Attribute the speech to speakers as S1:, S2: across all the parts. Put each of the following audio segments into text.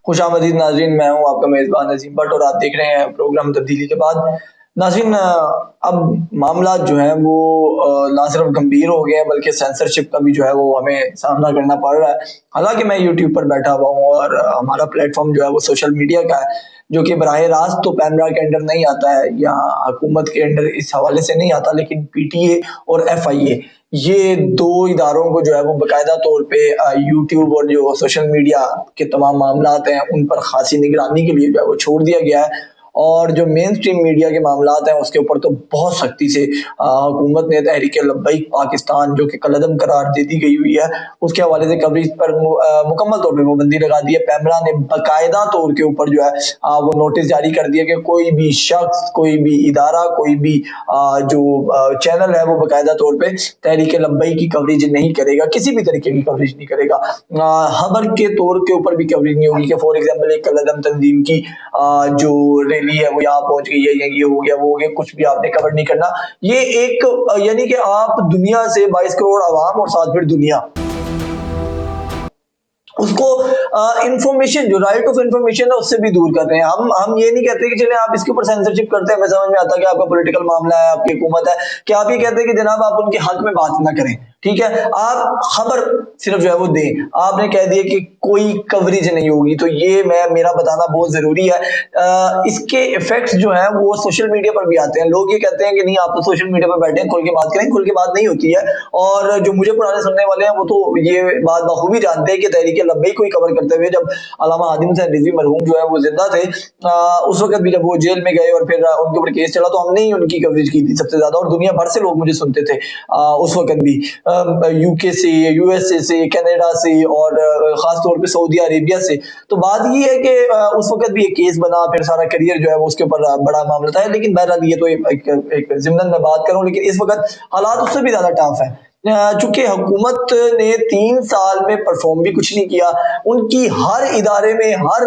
S1: खुशामदीद नाज़रीन, मैं हूँ आपका मेज़बान नज़ीम भट्ट और आप देख रहे हैं प्रोग्राम तब्दीली के बाद। नाज़रीन, अब मामला जो है वो ना सिर्फ गंभीर हो गए हैं बल्कि सेंसरशिप का भी जो है वो हमें सामना करना पड़ रहा है। हालाँकि मैं यूट्यूब पर बैठा हुआ हूँ और हमारा प्लेटफ़ॉर्म जो है वो सोशल मीडिया का है, जो कि बराह रास्त तो पैमरा के अंडर नहीं आता है या हुकूमत के अंडर इस हवाले से नहीं आता, लेकिन पीटीए और एफआईए ये 2 इदारों को जो है वो बाकायदा तौर पे यूट्यूब और जो सोशल मीडिया के तमाम मामलात हैं, उन पर ख़ासी निगरानी के लिए जो है वो छोड़ दिया गया है। और जो मेन स्ट्रीम मीडिया के मामलात हैं, उसके ऊपर तो बहुत सख्ती से हुकूमत ने तहरीक लब्बैक पाकिस्तान जो कि कलअदम करार दे दी गई हुई है, उसके हवाले से कवरेज पर मुकम्मल तौर पे पाबंदी लगा दी है। पैमरा ने बाकायदा तौर के ऊपर जो है वो नोटिस जारी कर दिया कि कोई भी शख्स, कोई भी इदारा, कोई भी जो चैनल है वो बाकायदा तौर पे तहरीक लब्बैक की कवरेज नहीं करेगा, किसी भी तरीके की कवरेज नहीं करेगा। खबर के तौर के ऊपर भी कवरेज नहीं होगी कि फॉर एग्जाम्पल एक कलअदम तंजीम की जो रैली है वो यहाँ पहुंच गई है या ये हो गया वो हो गया, कुछ भी आपने कवर नहीं करना। ये एक यानी कि आप दुनिया से 22 करोड़ आवाम और साथ फिर दुनिया उसको इंफॉर्मेशन, जो राइट ऑफ इंफॉर्मेशन है उससे भी दूर कर रहे हैं। हम ये नहीं कहते कि चले आप इसके ऊपर सेंसरशिप करते हैं, हमें समझ में आता है कि आपका पॉलिटिकल मामला है, आपकी हुकूमत है, कि आप ये कहते हैं कि जनाब आप उनके हक में बात ना करें, ठीक है, आप खबर सिर्फ जो है वो दें। आपने कह दिया कि कोई कवरेज नहीं होगी, तो ये मेरा बताना बहुत जरूरी है। इसके इफेक्ट्स जो है वो सोशल मीडिया पर भी आते हैं। लोग ये कहते हैं कि नहीं आप तो सोशल मीडिया पर बैठे हैं, खुल के बात करें, खुल के बात नहीं होती है। और जो मुझे पुराने सुनने वाले हैं वो तो ये बात बखूबी जानते हैं कि तहरीक लब्बैक को कवर करते हुए जब अल्लामा हादिम हुसैन रिजवी मरहूम जो है वो जिंदा थे, उस वक्त भी जब वो जेल में गए और फिर उनके ऊपर केस चला, तो हमने ही उनकी कवरेज की थी सबसे ज्यादा, और दुनिया भर से लोग मुझे सुनते थे उस वक्त भी, यूके से, यूएसए से, कनाडा से और खास तौर पे सऊदी अरेबिया से। तो बात ये है कि उस वक्त भी एक केस बना, फिर सारा करियर जो है वो उसके ऊपर बड़ा मामला था। लेकिन बहरहाल ये तो एक जिम्नन में बात करूं, लेकिन इस वक्त हालात उससे भी ज्यादा टफ है। चूंकि हुकूमत ने 3 साल में परफॉर्म भी कुछ नहीं किया, उनकी हर इदारे में, हर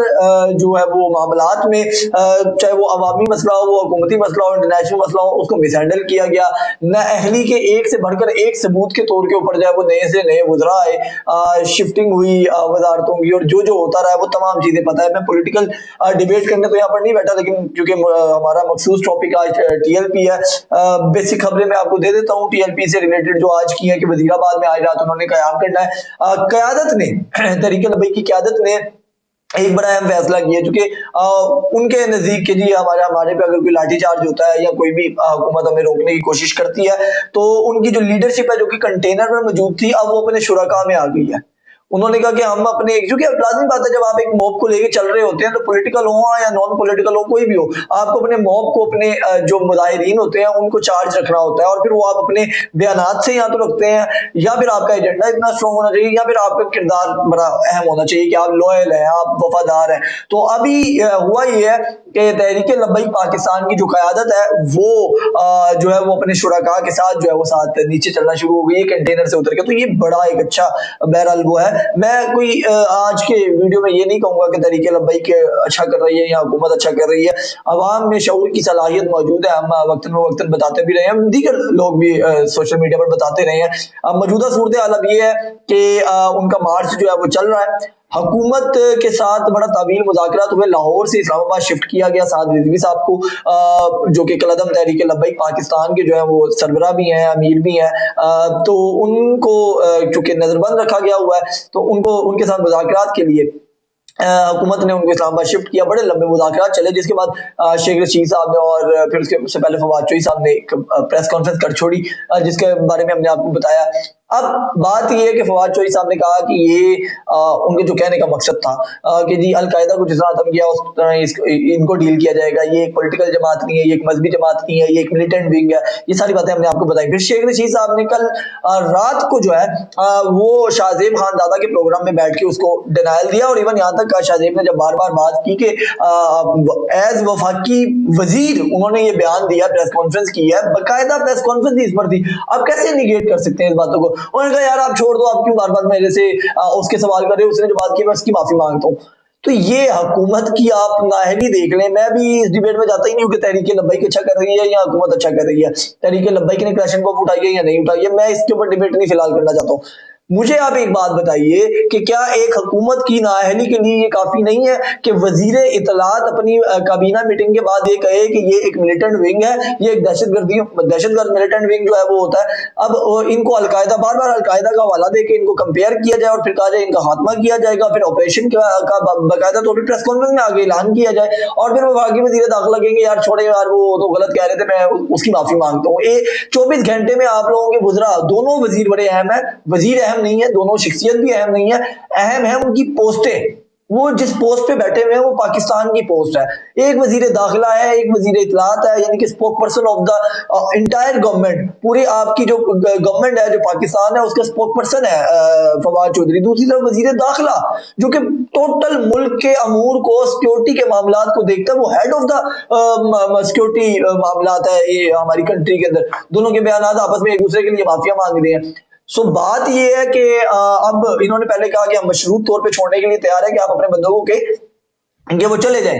S1: जो है वो मामलात में, चाहे वो अवामी मसला हो, वो हुकूमती मसला हो, इंटरनेशनल मसला हो, उसको मिसहैंडल किया गया। नाअहली के एक से बढ़कर एक सबूत के तौर के ऊपर जो है वो नए से नए वज़रा आए, शिफ्टिंग हुई वजारतों की, और जो जो होता रहा है वो तमाम चीजें पता है। मैं पॉलिटिकल डिबेट करने तो यहाँ पर नहीं बैठा, लेकिन क्योंकि हमारा मखसूस टॉपिक आज टीएलपी है, बेसिक खबरें मैं आपको दे देता हूँ टीएलपी से रिलेटेड जो आज की है कि वजीराबाद में आज रात उन्होंने कयाम करना है। क़यादत ने तहरीक लब्बैक की क़यादत ने एक बड़ा अहम फैसला किया, क्योंकि उनके नजदीक के जी हमारे पे अगर कोई लाठीचार्ज होता है या कोई भी हुकूमत हमें रोकने की कोशिश करती है, तो उनकी जो लीडरशिप है जो कि कंटेनर में मौजूद थी, अब वो अपने शुरका में आ गई है। उन्होंने कहा कि हम अपने, क्योंकि लाजिमी बात है जब आप एक मॉब को लेके चल रहे होते हैं, तो पॉलिटिकल हो या नॉन पॉलिटिकल हो, कोई भी हो, आपको अपने मॉब को, अपने जो मुजाहिरीन होते हैं उनको चार्ज रखना होता है, और फिर वो आप अपने बयानात से या तो रखते हैं, या फिर आपका एजेंडा इतना स्ट्रॉन्ग होना चाहिए, या फिर आपका किरदार बड़ा अहम होना चाहिए कि आप लॉयल हैं, आप वफादार हैं। तो अभी हुआ ये है कि तहरीक लब्बैक पाकिस्तान की जो क़यादत है वो जो है वो अपने शुरका के साथ जो है वो साथ नीचे चलना शुरू हो गई है कंटेनर से उतर के। तो ये बड़ा एक अच्छा बहरहाल वो है। मैं कोई आज के वीडियो में ये नहीं कहूंगा कि तहरीक लब्बैक अच्छा कर रही है या हुकूमत अच्छा कर रही है। अवाम में शऊर की सलाहियत मौजूद है, हम वक्तन वक्तन बताते भी रहे हैं, दीगर लोग भी सोशल मीडिया पर बताते रहे हैं। मौजूदा सूरत हाल अब ये है कि उनका मार्च जो है वो चल रहा है। हुकूमत के साथ बड़ा तवील मुज़ाकरात हुए, लाहौर से इस्लामाबाद शिफ्ट किया गया साद रिजवी साहब को, जो कि कलअदम तहरीक लब्बैक पाकिस्तान के जो है वो सरबरा भी हैं, अमीर भी हैं। तो उनको चूंकि नजरबंद रखा गया हुआ है, तो उनको उनके साथ मुज़ाकरात के लिए हुकूमत ने उनको इस्लामाबाद शिफ्ट किया। बड़े लंबे मुज़ाकरात चले, जिसके बाद शेख रशीद साहब ने और फिर उससे पहले फवाद चौधरी साहब ने एक प्रेस कॉन्फ्रेंस कर छोड़ी, जिसके बारे में हमने आपको बताया। अब बात यह है कि फवाद चौधरी साहब ने कहा कि ये उनके जो कहने का मकसद था कि जी अलकायदा को जिस तरह खत्म किया उस तरह इनको डील किया जाएगा, ये एक पॉलिटिकल जमात नहीं है, ये एक मजहबी जमात नहीं है, ये एक मिलिटेंट विंग है। ये सारी बातें हमने आपको बताई। फिर शेख रशीद साहब ने कल रात को जो है वो शाहजेब खान दादा के प्रोग्राम में बैठ के उसको डिनायल दिया, और इवन यहाँ तक कहा शाहजेब ने जब बार बार बात की कि एज वफाकी वजीर उन्होंने ये बयान दिया, प्रेस कॉन्फ्रेंस की है, बाकायदा प्रेस कॉन्फ्रेंस इस पर थी। आप कैसे निगेट कर सकते हैं इस बातों को? उन्होंने कहा यार आप छोड़ दो, आप क्यों बार बार मेरे से उसके सवाल कर रहे हो, उसने जो बात की मैं उसकी माफी मांगता हूँ। तो ये हुकूमत की आप नाअहली देख लें। मैं भी इस डिबेट में जाता ही नहीं हूँ कि तहरीक लब्बैक अच्छा कर रही है या हुकूमत अच्छा कर रही है, तहरीक लब्बैक ने क्लैशन को उठाई है या नहीं उठाई है, मैं इसके ऊपर डिबेट नहीं फिलहाल करना चाहता हूँ। मुझे आप एक बात बताइए कि क्या एक हुकूमत की नाअहली के लिए ये काफी नहीं है कि वजीर इतलात अपनी काबीना मीटिंग के बाद ये कहे कि ये एक मिलिटेंट विंग है, ये एक दहशतगर्द मिलिटेंट विंग जो है वो होता है। अब इनको अलकायदा, बार बार अलकायदा का हवाला देके इनको कंपेयर किया जाए और फिर कहा जाए इनका खात्मा किया जाएगा, फिर ऑपरेशन का बाकायदा तौर पर प्रेस कॉन्फ्रेंस में आगे ऐलान किया जाए और फिर वफाकी वजीर दाखिला कहेंगे यार छोड़े यार वो तो गलत कह रहे थे, मैं उसकी माफी मांगता हूँ। 24 घंटे में आप लोगों के गुजरा दोनों वजीर बड़े अहम है, वजीर अहम नहीं है, दोनों शख्सियत भी अहम नहीं है, अहम है उनकी पोस्टें। वो जिस पोस्ट पे बैठे हुए हैं वो पाकिस्तान की पोस्ट है। एक वजीर दाखिला है, एक वजीर इतलात है, यानी कि spoke person of the entire government, पूरी आपकी जो गवर्नमेंट है जो पाकिस्तान है उसका स्पोक पर्सन है फवाद चौधरी। दूसरी तरफ वजीर दाखिला जो कि टोटल मुल्क के अमूर को, सिक्योरिटी के मामलात को देखता है, वो हेड ऑफ द सिक्योरिटी मामलात है ये हमारी कंट्री के अंदर। दोनों के बयान आपस में एक दूसरे के लिए माफिया मांग रहे हैं। सो बात ये है कि अब इन्होंने पहले कहा कि हम मशरूत तौर पे छोड़ने के लिए तैयार है कि आप अपने बंदों के वो चले जाएं,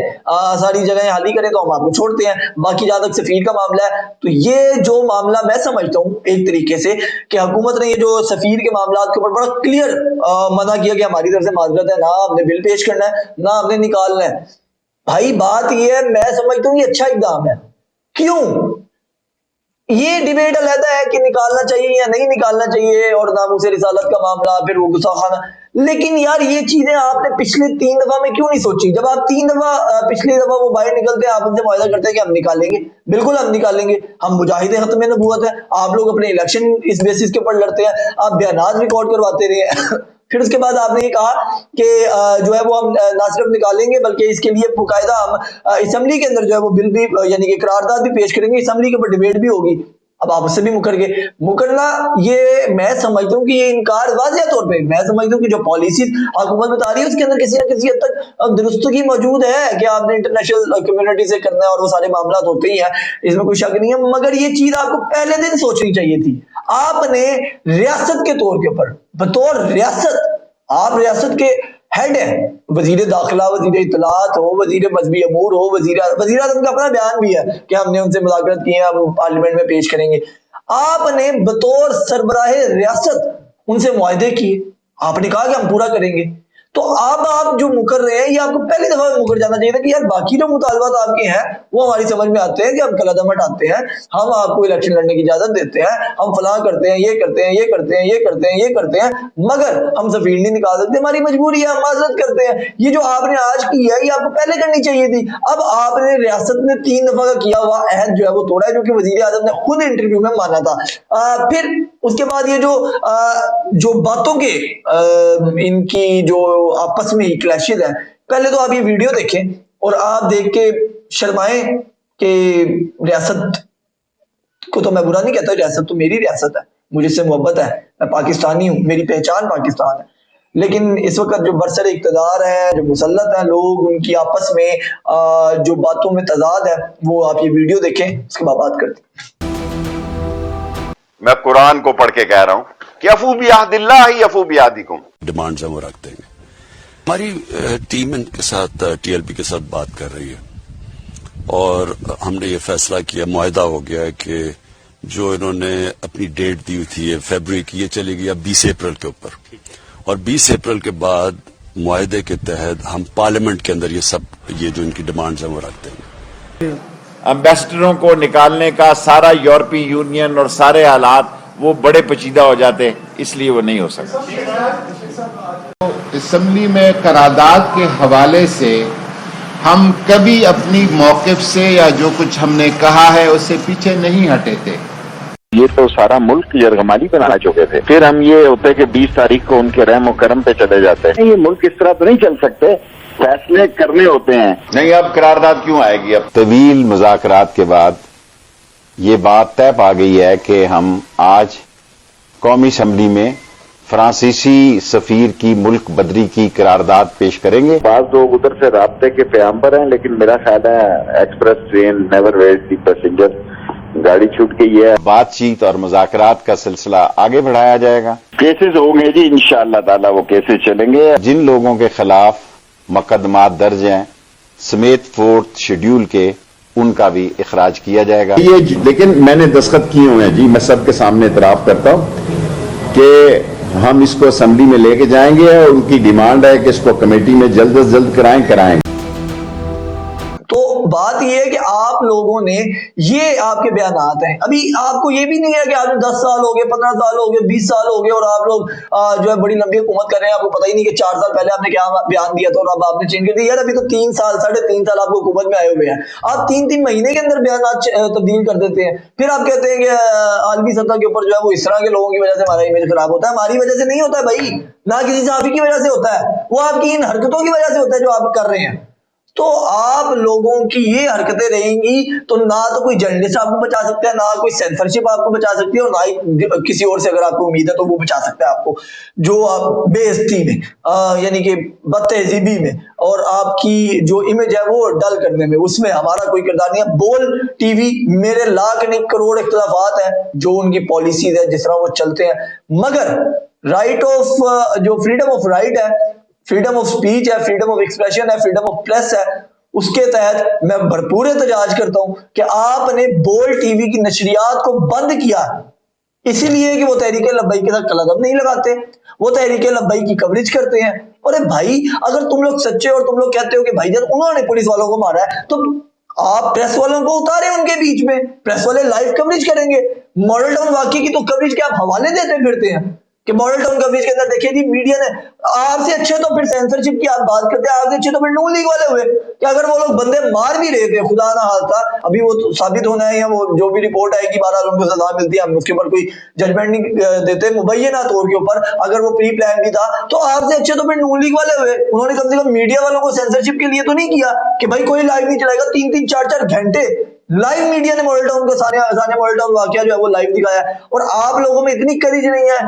S1: सारी जगह हाली करें तो हम आपको छोड़ते हैं। बाकी जहां तक सफीर का मामला है तो ये जो मामला मैं समझता हूँ एक तरीके से कि हुकूमत ने ये जो सफीर के मामला के ऊपर बड़ा क्लियर मना किया कि हमारी तरफ से माजरत है, ना हमने बिल पेश करना है ना हमने निकालना है। भाई बात ये है, मैं समझता हूँ ये अच्छा इकदाम है। क्यों? ये डिबेट अलग है कि निकालना चाहिए या नहीं निकालना चाहिए और नामूस रिसालत का मामला, फिर वो गुस्सा खाना। लेकिन यार ये चीजें आपने पिछले 3 दफा में क्यों नहीं सोची? जब आप 3 दफा पिछली दफा वो बाहर निकलते हैं, आप उनसे मुआहदा करते हैं कि हम निकालेंगे, बिल्कुल हम निकालेंगे, हम मुजाहिद खत्म नबूवत है, आप लोग अपने इलेक्शन इस बेसिस के ऊपर लड़ते हैं, आप बयान रिकॉर्ड करवाते रहे फिर उसके बाद आपने ये कहा कि जो है वो हम ना सिर्फ निकालेंगे बल्कि इसके लिए बाकायदा हम असेंबली के अंदर जो है वो बिल भी यानी कि करारदाद भी पेश करेंगे, असेंबली के ऊपर डिबेट भी होगी। अब आप उससे भी मुकर गए। मुकरना ये मैं समझता हूँ कि ये इनकार वाज़ेह तौर पे, मैं समझता हूँ कि जो पॉलिसी हुकूमत बता रही है उसके अंदर किसी न किसी हद तक दुरुस्तगी मौजूद है कि आपने इंटरनेशनल कम्युनिटी से करना है और वो सारे मामला होते ही हैं, इसमें कोई शक नहीं है। मगर ये चीज आपको पहले दिन सोचनी चाहिए थी। आपने रियासत के तौर के ऊपर, बतौर रियासत, आप रियासत के हेड है, वजीर दाखिला, वजीर इतलात हो, वजीर मजहबी अमूर हो, वजीर आज़म का अपना बयान भी है कि हमने उनसे मुज़ाकरत किए हैं, हम पार्लियामेंट में पेश करेंगे। आपने बतौर सरबराह रियासत उनसे मुआहदे किए, आपने कहा कि हम पूरा करेंगे। तो अब आप जो मुकर रहे हैं ये आपको पहली दफा मुकर जाना चाहिए था कि यार बाकी जो मुतालबात आपके हैं वो हमारी समझ में आते हैं कि हम कलदम हटाते हैं, हम आपको इलेक्शन लड़ने की इजाजत देते हैं, हम फलां करते हैं, ये करते हैं, ये करते हैं, ये करते हैं, ये करते हैं, मगर हम सफीर नहीं निकाल सकते, हमारी मजबूरी है, हम माजरत करते हैं। ये जो आपने आज की है ये आपको पहले करनी चाहिए थी। अब आपने रियासत ने 3 दफा का किया हुआ अहद जो है वो तोड़ा है, जो कि वजीर आजम ने खुद इंटरव्यू में माना था। फिर उसके बाद ये जो बातों के इनकी जो आपस में ही क्लैशेज है, पहले तो आप ये वीडियो देखें और आप देख के शर्माएं कि रियासत को तो मैं बुरा नहीं कहता, रियासत तो मेरी रियासत है, मुझे इससे मोहब्बत है, मैं पाकिस्तानी हूँ, मेरी पहचान पाकिस्तान है। लेकिन इस वक्त जो बरसर इक़्तिदार है, जो मुसल्लत है लोग, उनकी आपस में जो बातों में तजाद है, वो आप ये वीडियो देखें, उसके बाद बात करते हैं।
S2: मैं कुरान को पढ़ के कह रहा हूं कि अफू बियादिल्लाहि अफू बियादिकुम,
S3: डिमांड्स हम रख देंगे। हमारी टीम इनके साथ टीएलपी के साथ बात कर रही है और हमने ये फैसला किया, मुआहदा हो गया है कि जो इन्होंने अपनी डेट दी हुई थी फरवरी की, ये चली गई 20 अप्रैल के ऊपर, और 20 अप्रैल के बाद मुआहदे के तहत हम पार्लियामेंट के अंदर ये जो इनकी डिमांड्स हैं वो रख देंगे।
S4: एम्बेसडरों को निकालने का सारा यूरोपीय यूनियन और सारे हालात वो बड़े पेचीदा हो जाते हैं, इसलिए वो नहीं हो सकता।
S5: असेंबली में करारदाद के हवाले से हम कभी अपनी मौक़िफ़ से या जो कुछ हमने कहा है उससे पीछे नहीं हटे थे।
S6: ये तो सारा मुल्क यरगमाली बना चुके थे, फिर हम ये होते कि 20 तारीख को उनके रहम करम पे चले जाते हैं। ये मुल्क इस तरह तो नहीं चल सकते, फैसले करने होते हैं।
S2: नहीं, अब करारदाद क्यों आएगी? अब
S7: तवील मुज़ाकरात के बाद ये बात तय पा गई है कि हम आज कौमी असम्बली में फ्रांसीसी सफीर की मुल्क बदरी की करारदाद पेश करेंगे।
S6: बाज लोग उधर से राब्ते के पैगंबर हैं, लेकिन मेरा ख्याल है एक्सप्रेस ट्रेन नेवर वेट दी पैसेंजर, गाड़ी छूट गई है।
S7: बातचीत और मुज़ाकरात का सिलसिला आगे बढ़ाया जाएगा।
S6: केसेस होंगे जी, इंशाअल्लाह ताला वो केसेस चलेंगे।
S7: जिन लोगों के खिलाफ मुकदमात दर्ज हैं समेत 4th शेड्यूल के, उनका भी इखराज किया जाएगा।
S8: लेकिन मैंने दस्तखत किए हुए हैं जी, मैं सबके सामने इतराफ करता हूं कि
S7: हम इसको असेंबली में लेके जाएंगे और उनकी डिमांड है कि इसको कमेटी में जल्द से जल्द कराएंगे।
S1: तो बात यह है कि आप लोगों ने ये आपके बयानात हैं, अभी आपको ये भी नहीं है कि आपने 10 साल हो गए, 15 साल हो गए, 20 साल हो गए और आप लोग जो है बड़ी लंबी हुकूमत कर रहे हैं। आपको पता ही नहीं कि 4 साल पहले आपने क्या बयान दिया था और अब आपने चेंज कर दिया। यार अभी तो 3 साल 3.5 साल आपको हुकूमत में आए हुए हैं, आप 3-3 महीने के अंदर बयान तब्दील कर देते हैं। फिर आप कहते हैं कि आलमी सतह के ऊपर जो है वो इस तरह के लोगों की वजह से हमारा इमेज खराब होता है। हमारी वजह से नहीं होता है भाई, ना किसी सहाफी की वजह से होता है, वो आपकी इन हरकतों की वजह से होता है जो आप कर रहे हैं। तो आप लोगों की ये हरकतें रहेंगी तो ना तो कोई जर्नलिस्ट आपको बचा सकता है, ना कोई सेंसरशिप आपको बचा सकती है, और ना ही किसी और से अगर आपको उम्मीद है तो वो बचा सकता है आपको, जो आप बेइज्जती में यानी कि बदतहजीबी में और आपकी जो इमेज है वो डल करने में, उसमें हमारा कोई किरदार नहीं है। बोल टीवी मेरे लाख नहीं करोड़ इख्तिलाफात है जो उनकी पॉलिसीज है, जिस तरह वो चलते हैं, मगर राइट ऑफ जो फ्रीडम ऑफ राइट है, फ्रीडम ऑफ स्पीच है, फ्रीडम ऑफ एक्सप्रेशन है, फ्रीडम ऑफ प्रेस है, उसके तहत मैं भरपूर एहतजाज करता हूं कि आपने बोल टीवी की नशरियात को बंद किया इसीलिए कि वो तहरीक लब्बैक के साथ कलदम नहीं लगाते, वो तहरीक लब्बैक की कवरेज करते हैं। अरे भाई अगर तुम लोग सच्चे और तुम लोग कहते हो कि भाईजान उन्होंने पुलिस वालों को मारा है, तो आप प्रेस वालों को उतारे उनके बीच में, प्रेस वाले लाइव कवरेज करेंगे। मॉडल टाउन वाकई की तो कवरेज के आप हवाले देते फिरते हैं कि मॉडल टाउन कवरेज के अंदर देखिए जी मीडिया ने आपसे अच्छे, तो फिर सेंसरशिप की आप बात करते हैं, आपसे अच्छे तो फिर नून लीग वाले हुए कि अगर वो लोग बंदे मार भी रहे थे, खुदा ना हादसा, अभी वो तो साबित होना है या वो जो भी रिपोर्ट आएगी 12 उनको सजा मिलती है, हम उसके ऊपर कोई जजमेंट नहीं देते मुबैना तौर के ऊपर, अगर वो प्री प्लान भी था तो आपसे अच्छे तो फिर नून लीग वाले हुए। उन्होंने कम से कम मीडिया वालों को सेंसरशिप के लिए तो नहीं किया कि भाई कोई लाइव नहीं चलाएगा, 3-3 4-4 घंटे लाइव मीडिया ने मॉडल टाउन का सारे मॉडल टाउन वाकया जो है वो लाइव दिखाया। और आप लोगों में इतनी करेज नहीं है,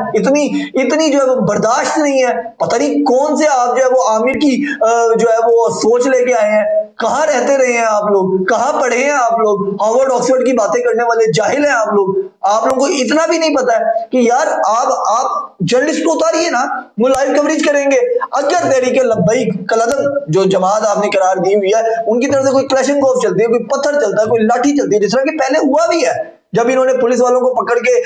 S1: इतनी जो है वो बर्दाश्त नहीं है, पता नहीं कौन से आप जो है वो आमिर की जो है वो सोच लेके आए हैं, कहां रहते रहे हैं आप लोग, कहां पढ़े हैं आप लोग, हार्वर्ड ऑक्सफोर्ड की बातें करने वाले जाहिल हैं आप लोग को इतना भी नहीं पता है कि यार आप जर्नलिस्ट को उतारिए ना, वो लाइव कवरेज करेंगे। अगर तहरीक लब्बैक कलदम जो जमात आपने करार दी हुई है उनकी तरफ से कोई क्लैशनकोफ चलती है, कोई पत्थर चलता है, कोई लाठी चलती है, जिस तरह कि पहले हुआ भी है जब इन्होंने पुलिस वालों को पकड़ के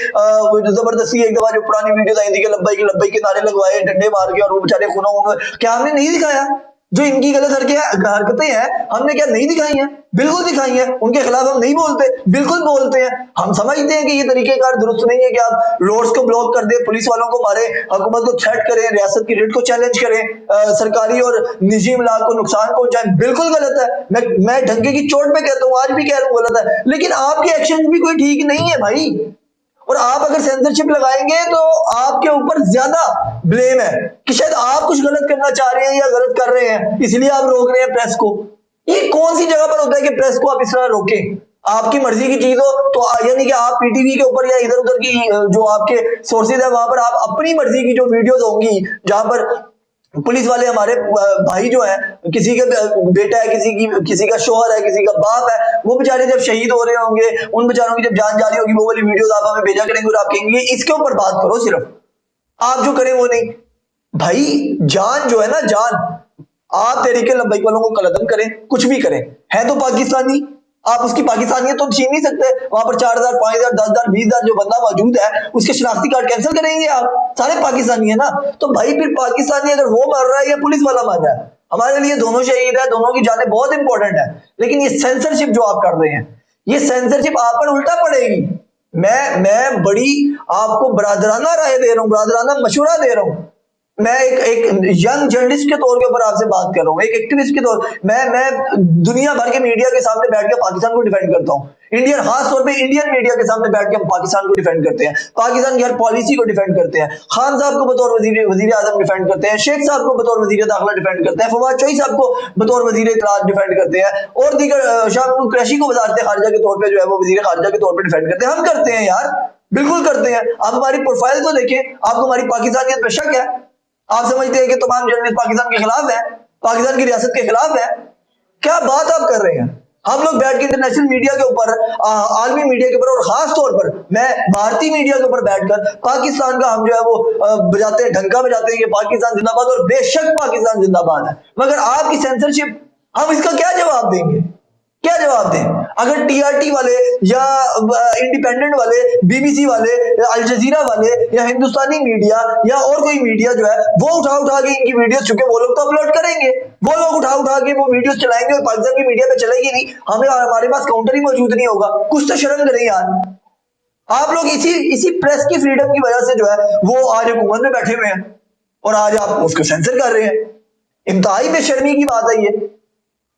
S1: जबरदस्ती एक दफा जो पुरानी वीडियो आई थी कि लब्बैक के नारे लगवाए डंडे मार के और वो बेचारे खून, क्या हमने नहीं दिखाया? जो इनकी गलत हरकतें हैं हमने क्या नहीं दिखाई हैं? बिल्कुल दिखाई हैं। उनके खिलाफ हम नहीं बोलते, बिल्कुल बोलते हैं। हम समझते हैं कि ये तरीकेकार दुरुस्त नहीं है कि आप रोड्स को ब्लॉक कर दे, पुलिस वालों को मारे, हुकूमत को थ्रेट करें, रियासत की रेट को चैलेंज करें, सरकारी और निजी इमलाक को नुकसान पहुंचाएं, बिल्कुल गलत है। मैं ढंगे की चोट पे कहता हूँ, आज भी कह रहा हूँ गलत है, लेकिन आपके एक्शन भी कोई ठीक नहीं है भाई। और आप अगर सेंसरशिप लगाएंगे तो आपके ऊपर ज्यादा ब्लेम है कि शायद आप कुछ गलत करना चाह रहे हैं या गलत कर रहे हैं, इसलिए आप रोक रहे हैं प्रेस को। ये कौन सी जगह पर होता है कि प्रेस को आप इस तरह रोकें? आपकी मर्जी की चीज हो तो यानी कि आप पीटीवी के ऊपर या इधर उधर की जो आपके सोर्सेज है वहां पर आप अपनी मर्जी की जो वीडियोस होंगी जहां पर पुलिस वाले हमारे भाई जो है, किसी का बेटा है, किसी का शोहर है, किसी का बाप है, वो बेचारे जब शहीद हो रहे होंगे, उन बेचारों की जब जान जा रही होगी, वो वाली वीडियोस आप हमें भेजा करेंगे और आप कहेंगे इसके ऊपर बात करो, सिर्फ आप जो करें वो नहीं। भाई जान जो है ना, जान आप तहरीक लब्बैक वालों को कलदम करें, कुछ भी करें, है तो पाकिस्तानी, आप उसकी पाकिस्तानियत तो छीन नहीं सकते। वहां पर 4,000 5,000 10,000 20,000 जो बंदा मौजूद है उसके शनाख्ती कार्ड कैंसिल करेंगे आप? सारे पाकिस्तानी है ना, तो भाई फिर पाकिस्तानी अगर वो मर रहा है या पुलिस वाला मर रहा है, हमारे लिए दोनों शहीद है, दोनों की जानें बहुत इंपॉर्टेंट है। लेकिन ये सेंसरशिप जो आप कर रहे हैं, ये सेंसरशिप आप पर उल्टा पड़ेगी। मैं बड़ी आपको बरादराना राय दे रहा हूँ, बरादराना मशवरा दे रहा हूँ। मैं एक यंग जर्नलिस्ट के तौर के ऊपर आपसे बात कर रहा हूँ, एक एक्टिविस्ट के तौर, मैं दुनिया भर के मीडिया के सामने बैठ के पाकिस्तान को डिफेंड करता हूँ। इंडियन, खास तौर पे इंडियन मीडिया के सामने बैठ के हम पाकिस्तान को डिफेंड करते हैं, पाकिस्तान की हर पॉलिसी को डिफेंड करते हैं, खान साहब को बतौर वजीर आजम डिफेंड करते हैं, शेख साहब को बतौर वजीर दाखिला डिफेंड करते हैं, फवाद चौधरी साहब को बतौर वजीर इत्तलात डिफेंड करते हैं, और दीगर शाह महमूद कुरैशी को वज़ारत खारिजा के तौर पर जो है वो वजीर खारिजा के तौर पर डिफेंड करते हैं। हम करते हैं यार, बिल्कुल करते हैं। आप हमारी प्रोफाइल तो देखें, आपको हमारी पाकिस्तानियत पे शक है? आप समझते हैं कि तमाम जर्नलिस्ट पाकिस्तान के खिलाफ है, पाकिस्तान की रियासत के खिलाफ है? क्या बात आप कर रहे हैं? हम लोग बैठ के इंटरनेशनल मीडिया के ऊपर, आलमी मीडिया के ऊपर, और खास तौर पर मैं भारतीय मीडिया के ऊपर बैठकर पाकिस्तान का हम जो है वो बजाते हैं, ढंका बजाते हैं कि पाकिस्तान जिंदाबाद, और बेशक पाकिस्तान जिंदाबाद है। मगर आपकी सेंसरशिप, हम इसका क्या जवाब देंगे? क्या जवाब दें? अगर टीआरटी वाले या इंडिपेंडेंट वाले, बीबीसी वाले, अल जजीरा वाले या हिंदुस्तानी मीडिया या और कोई मीडिया जो है वो उठा के इनकी वीडियोस, चुके वो लोग तो अपलोड करेंगे, वो लोग उठा के वो वीडियोस चलाएंगे और पाकिस्तान की मीडिया पे चलेगी नहीं, हमारे पास काउंटर ही मौजूद नहीं होगा। कुछ तो शर्म करें यार। आप लोग इसी प्रेस की फ्रीडम की वजह से जो है वो आज हुकूमत में बैठे हुए हैं और आज आप उसको सेंसर कर रहे हैं। इंतहाई बेशर्मी की बात है ये।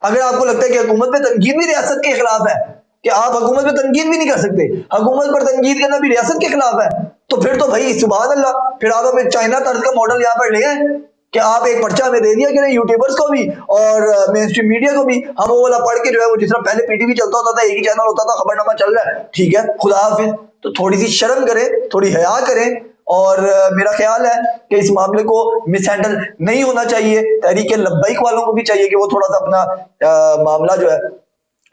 S1: अगर आपको लगता है कि हुकूमत पे तनकीद भी रियासत के खिलाफ है, कि आप हुकूमत पे तनकीद भी नहीं कर सकते, हुकूमत पर तनकीद करना भी रियासत के खिलाफ है, तो फिर तो भाई सुभान अल्लाह, फिर आप हमें चाइना तर्ज का मॉडल यहाँ पर ले आए कि आप एक पर्चा हमें दे दिया कि यूट्यूबर्स को भी और मेन स्ट्रीम मीडिया को भी, हम वो वाला पढ़ के जो है वो जिस तरह पहले पीटीवी चलता होता था, एक ही चैनल होता था, खबरनामा चल रहा है, ठीक है, खुदा हाफिज। तो थोड़ी सी शर्म करें, थोड़ी हया करें। और मेरा ख्याल है कि इस मामले को मिसहैंडल नहीं होना चाहिए। तहरीक लब्बैक वालों को भी चाहिए कि वो थोड़ा सा अपना मामला जो है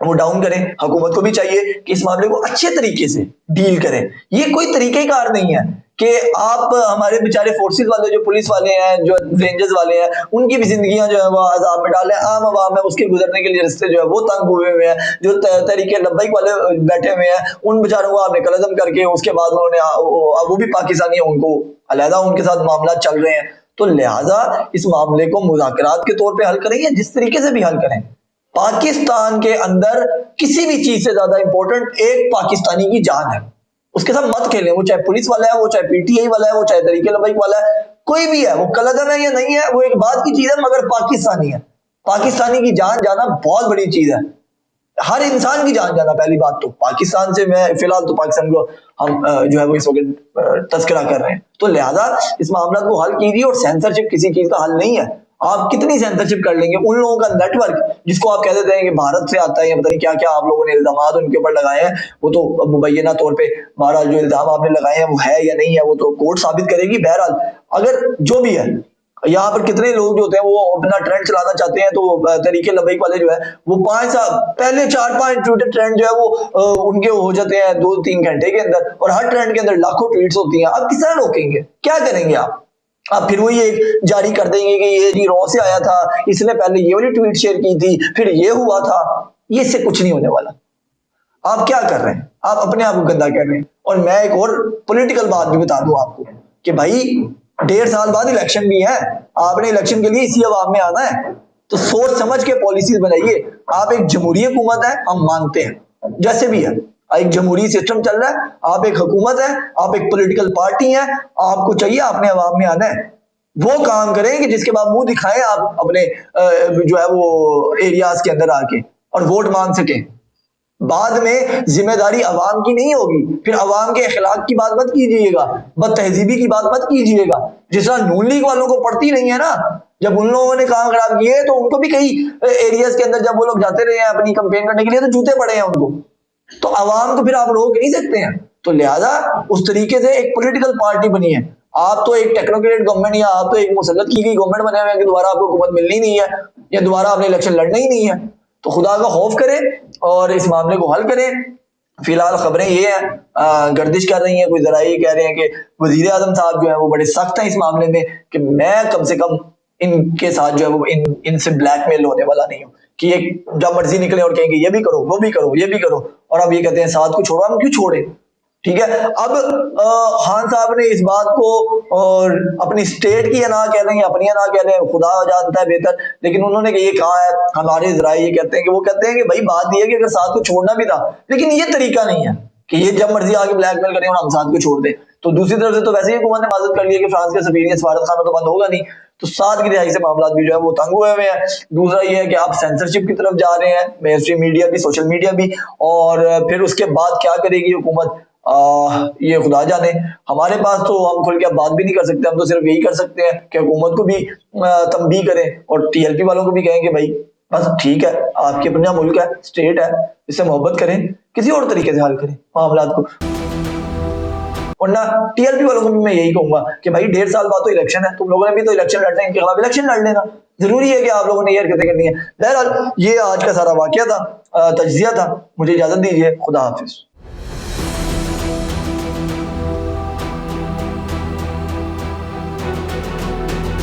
S1: वो डाउन करें। हुकूमत को भी चाहिए कि इस मामले को अच्छे तरीके से डील करें। ये कोई तरीकेकार नहीं है कि आप हमारे बेचारे फोर्सेस वाले, जो पुलिस वाले हैं, जो रेंजर्स वाले हैं, उनकी भी जिंदगियां जो है वो अजाब में डालें। आम आवाम है उसके गुजरने के लिए रास्ते जो है वो तंग हुए हुए हैं। जो तहरीके लब्बैक वाले बैठे हुए हैं उन बेचारों को आपने कलअदम करके उसके बाद उन्होंने वो भी पाकिस्तानी है, उनको अलहदा उनके साथ मामला चल रहे हैं। तो लिहाजा इस मामले को मुज़ाकरात के तौर पर हल करें या जिस तरीके से भी हल करें। पाकिस्तान के अंदर किसी भी चीज से ज्यादा इंपॉर्टेंट एक पाकिस्तानी की जान है। उसके साथ मत खेलें, वो चाहे पुलिस वाला है, वो चाहे पीटीआई वाला है, वो चाहे तहरीक लब्बैक वाला है, कोई भी है, वो कलअदम है या नहीं है वो एक बात की चीज है, मगर पाकिस्तानी है। पाकिस्तानी की जान जाना बहुत बड़ी चीज है। हर इंसान की जान जाना, पहली बात तो पाकिस्तान से, मैं फिलहाल तो पाकिस्तान को हम जो है वो इस वक्त तस्करा कर रहे हैं। तो लिहाजा इस मामला को हल कीजिए। और सेंसरशिप किसी चीज का हल नहीं है। आप कितनी सेंसरशिप कर लेंगे? उन लोगों का नेटवर्क जिसको आप कह देते हैं कि भारत से आता है या पता नहीं क्या क्या आप लोगों ने इल्जामात उनके ऊपर लगाए हैं, वो तो मुबैना तौर पे बहरहाल जो इल्जाम आपने लगाए हैं वो है या नहीं है वो तो कोर्ट साबित करेगी। बहरहाल अगर जो भी है, यहाँ पर कितने लोग जो होते हैं वो अपना ट्रेंड चलाना चाहते हैं, तो तहरीक लब्बैक वाले जो है वो 5 साल पहले 4-5 ट्विटर ट्रेंड जो है वो उनके हो जाते हैं 2-3 घंटे के अंदर, और हर ट्रेंड के अंदर लाखों ट्वीट्स होती हैं। आप किस तरह रोकेंगे? क्या करेंगे आप फिर वही एक जारी कर देंगे कि ये जी रॉ से आया था, इसने पहले ये वाली ट्वीट शेयर की थी, फिर ये हुआ था। ये इससे कुछ नहीं होने वाला। आप क्या कर रहे हैं? आप अपने आप को गंदा कर रहे हैं। और मैं एक और पॉलिटिकल बात भी बता दूं आपको कि भाई 1.5 साल बाद इलेक्शन भी है। आपने इलेक्शन के लिए इसी अवाम में आना है, तो सोच समझ के पॉलिसीज बनाइए। आप एक जमहूरी हुकूमत है, हम मानते हैं, जैसे भी है एक जमहूरी सिस्टम चल रहा है, आप एक हुकूमत है, आप एक पॉलिटिकल पार्टी है, आपको चाहिए अपने अवाम में आना है, वो काम करें कि जिसके बाद मुंह दिखाएं आप अपने जो है वो एरियाज के अंदर आके और वोट मांग सकें। बाद में जिम्मेदारी अवाम की नहीं होगी। फिर अवाम के अखलाक की बात मत कीजिएगा, बदतहजीबी की बात मत कीजिएगा। जिस तरह नून लीग वालों को पड़ती नहीं है ना, जब उन लोगों ने काम खराब किए तो उनको भी कई एरियाज के अंदर जब वो लोग जाते रहे हैं अपनी कंपेन करने के लिए तो जूते पड़े हैं उनको। तो अवाम को फिर आप रोक नहीं सकते हैं। तो लिहाजा उस तरीके से एक पॉलिटिकल पार्टी बनी है। आप तो एक टेक्नोक्रेट गवर्नमेंट या आप तो एक मुसल्लत की गई गवर्नमेंट बने हुए हैं कि दोबारा आपको हुकूमत मिलनी नहीं है या दोबारा आपने इलेक्शन लड़ना ही नहीं है। तो खुदा का खौफ करें और इस मामले को हल करें। फिलहाल खबरें ये हैं, गर्दिश कर रही हैं, कोई जरा ये कह रहे हैं कि वजीर आजम साहब जो है वो बड़े सख्त हैं इस मामले में कि मैं कम से कम इनके साथ जो है वो इनसे ब्लैकमेल होने वाला नहीं हूँ कि ये जब मर्जी निकले और कहेंगे ये भी करो, वो भी करो, ये भी करो, और अब ये कहते हैं साथ को छोड़ो। हम क्यों छोड़े? ठीक है। अब खान साहब ने इस बात को और अपनी स्टेट की ना कह लें या अपनी ना कह लें, खुदा जानता है बेहतर, लेकिन उन्होंने ये कहा है, हमारे जराए ये कहते हैं कि वो कहते हैं कि भाई बात ये है कि अगर साथ को छोड़ना भी था, लेकिन ये तरीका नहीं है कि ये जब मर्जी आके ब्लैकमेल करें और हम साथ को छोड़ दें। तो दूसरी तरफ से तो वैसे ही हुकूमत ने माजत कर लिया कि फ्रांस के सफीर सफारत खाना तो बंद होगा नहीं, तो साथ की रिहाई से मामला भी जो है वो तंग हुए हुए हैं। दूसरा ये है कि आप सेंसरशिप की तरफ जा रहे हैं, मेन स्ट्रीम मीडिया भी, सोशल मीडिया भी, और फिर उसके बाद क्या करेगी हुकूमत ये खुदा जाने। हमारे पास तो हम खुल के अब बात भी नहीं कर सकते। हम तो सिर्फ यही कर सकते हैं कि हुकूमत को भी तंबीह करें और टीएलपी वालों को भी कहें कि भाई बस ठीक है, आपके अपना मुल्क है, स्टेट है, इससे मोहब्बत करें, किसी और तरीके से हल करें मामला को। और ना टीएलपी वालों को भी मैं यही कहूंगा कि भाई 1.5 साल बाद तो इलेक्शन है, तुम लोगों ने भी तो इलेक्शन लड़ना है, इनके खिलाफ इलेक्शन लड़ लेना। जरूरी है कि आप लोगों ने ये हरकतें करनी है। बहरहाल ये आज का सारा वाकया था, तज्जिया था। मुझे इजाजत दीजिए, खुदा हाफिज।